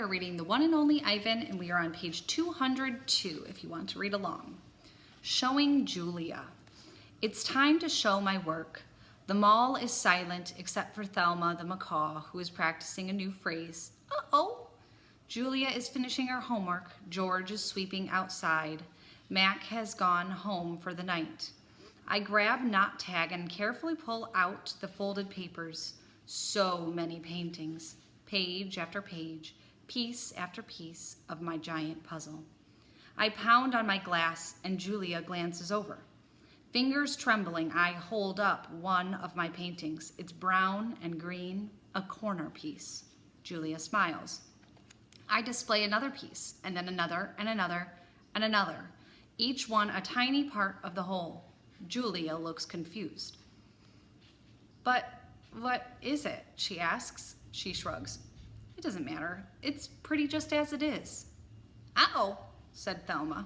We're reading The One and Only Ivan, and we are on page 202 if you want to read along. Showing Julia. It's time to show my work. The mall is silent except for Thelma the macaw, who is practicing a new phrase. Uh-oh. Julia is finishing her homework. George is sweeping outside. Mac has gone home for the night. I grab knot tag and carefully pull out the folded papers. So many paintings, page after page, piece after piece of my giant puzzle. I pound on my glass and Julia glances over. Fingers trembling, I hold up one of my paintings. It's brown and green, a corner piece. Julia smiles. I display another piece, and then another, and another, and another, each one a tiny part of the whole. Julia looks confused. But what is it? She asks. She shrugs. It doesn't matter. It's pretty just as it is. Ow, said Thelma.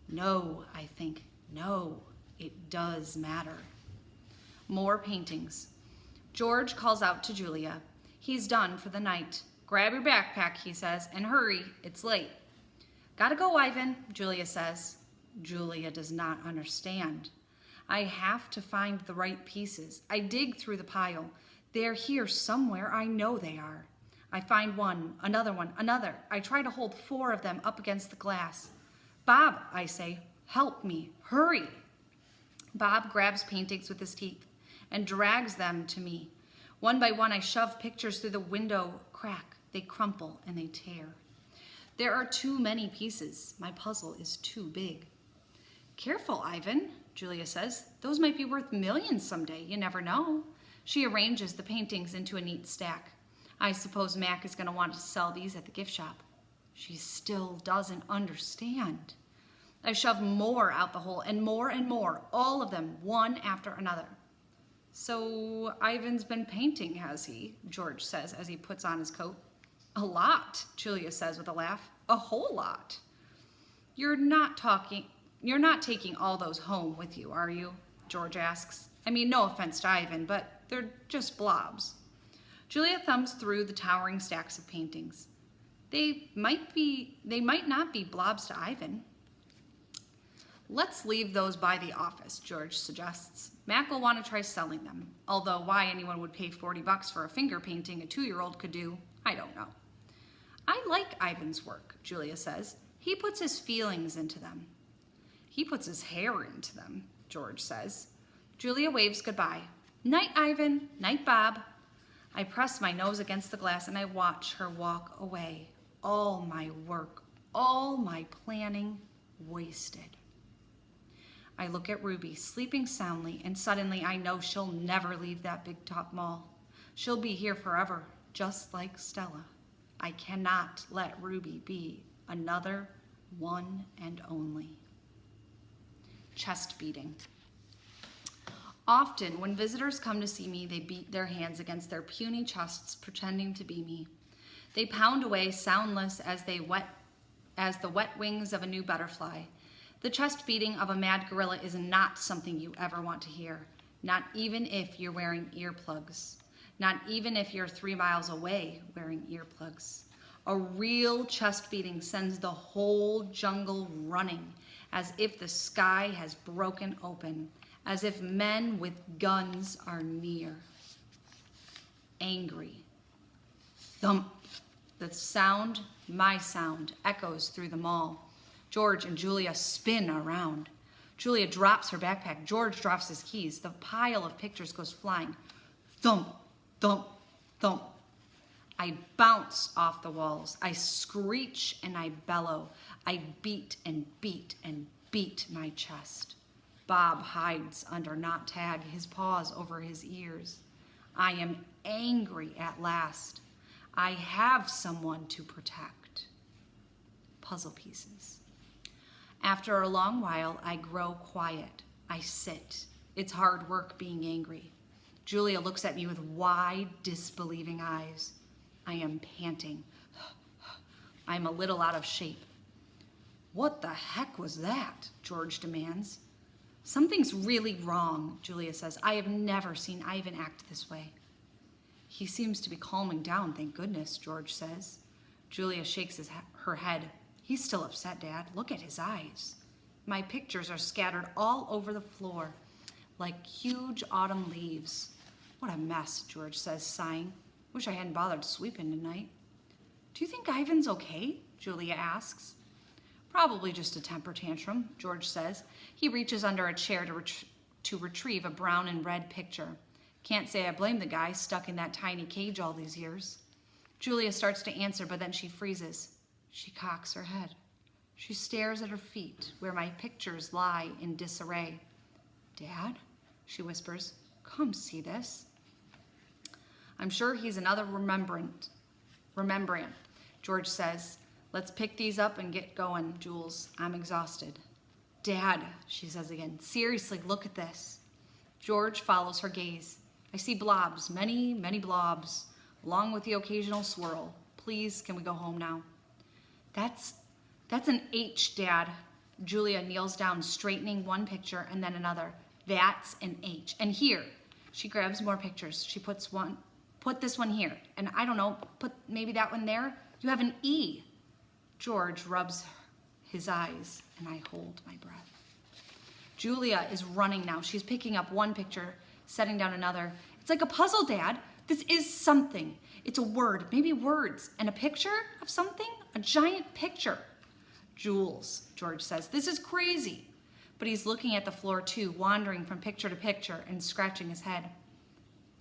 No, I think. No, it does matter. More paintings. George calls out to Julia. He's done for the night. Grab your backpack, he says, and hurry, it's late. Gotta go, Ivan, Julia says. Julia does not understand. I have to find the right pieces. I dig through the pile. They're here somewhere. I know they are. I find one, another. I try to hold 4 of them up against the glass. Bob, I say, help me, hurry. Bob grabs paintings with his teeth and drags them to me. One by one, I shove pictures through the window crack. They crumple and they tear. There are too many pieces. My puzzle is too big. Careful, Ivan, Julia says. Those might be worth millions someday. You never know. She arranges the paintings into a neat stack. I suppose Mac is going to want to sell these at the gift shop. She still doesn't understand. I shove more out the hole and more, all of them, one after another. So Ivan's been painting, has he? George says as he puts on his coat. A lot, Julia says with a laugh. A whole lot. You're not taking all those home with you, are you? George asks. I mean, no offense to Ivan, but they're just blobs. Julia thumbs through the towering stacks of paintings. They might not be blobs to Ivan. Let's leave those by the office, George suggests. Mac will want to try selling them, although why anyone would pay $40 for a finger painting a 2-year-old could do, I don't know. I like Ivan's work, Julia says. He puts his feelings into them. He puts his hair into them, George says. Julia waves goodbye. Night, Ivan. Night, Bob. I press my nose against the glass and I watch her walk away. All my work, all my planning, wasted. I look at Ruby, sleeping soundly, and suddenly I know she'll never leave that big top mall. She'll be here forever, just like Stella. I cannot let Ruby be another one and only. Chest beating. Often, when visitors come to see me, they beat their hands against their puny chests, pretending to be me. They pound away, soundless as the wet wings of a new butterfly. The chest beating of a mad gorilla is not something you ever want to hear, not even if you're wearing earplugs, not even if you're 3 miles away wearing earplugs. A real chest beating sends the whole jungle running, as if the sky has broken open, as if men with guns are near. Angry. Thump. The sound, my sound, echoes through the mall. George and Julia spin around. Julia drops her backpack. George drops his keys. The pile of pictures goes flying. Thump, thump, thump. I bounce off the walls. I screech and I bellow. I beat and beat and beat my chest. Bob hides under knot tag, his paws over his ears. I am angry at last. I have someone to protect. Puzzle pieces. After a long while, I grow quiet. I sit. It's hard work being angry. Julia looks at me with wide, disbelieving eyes. I am panting. I'm a little out of shape. What the heck was that? George demands. Something's really wrong, Julia says. I have never seen Ivan act this way. He seems to be calming down, thank goodness, George says. Julia shakes her head. He's still upset, Dad. Look at his eyes. My pictures are scattered all over the floor like huge autumn leaves. What a mess, George says, sighing. Wish I hadn't bothered sweeping tonight. Do you think Ivan's okay? Julia asks. Probably just a temper tantrum, George says. He reaches under a chair to retrieve a brown and red picture. Can't say I blame the guy stuck in that tiny cage all these years. Julia starts to answer, but then she freezes. She cocks her head. She stares at her feet, where my pictures lie in disarray. Dad, she whispers, come see this. I'm sure he's another remembrant, George says. Let's pick these up and get going, Jules. I'm exhausted. Dad, she says again, seriously, look at this. George follows her gaze. I see blobs, many, many blobs, along with the occasional swirl. Please, can we go home now? That's an H, Dad. Julia kneels down, straightening one picture and then another. That's an H. And here, she grabs more pictures. She put this one here. And I don't know, put maybe that one there. You have an E. George rubs his eyes and I hold my breath. Julia is running now. She's picking up one picture, setting down another. It's like a puzzle, Dad. This is something. It's a word, maybe words, and a picture of something, a giant picture. Jules, George says, this is crazy. But he's looking at the floor too, wandering from picture to picture and scratching his head.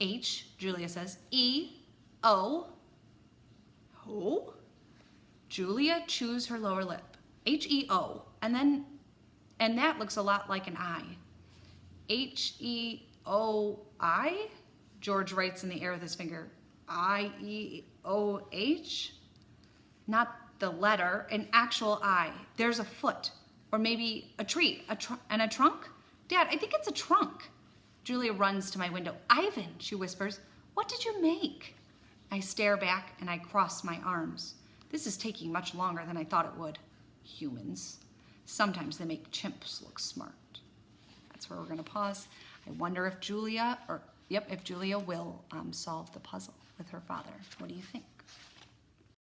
H, Julia says, E, O. O? Julia chews her lower lip. H-E-O. And that looks a lot like an I. H-E-O-I? George writes in the air with his finger. I-E-O-H? Not the letter, an actual I. There's a foot. Or maybe a tree. And a trunk? Dad, I think it's a trunk. Julia runs to my window. Ivan, she whispers, what did you make? I stare back and I cross my arms. This is taking much longer than I thought it would. Humans. Sometimes they make chimps look smart. That's where we're going to pause. I wonder if Julia will solve the puzzle with her father. What do you think?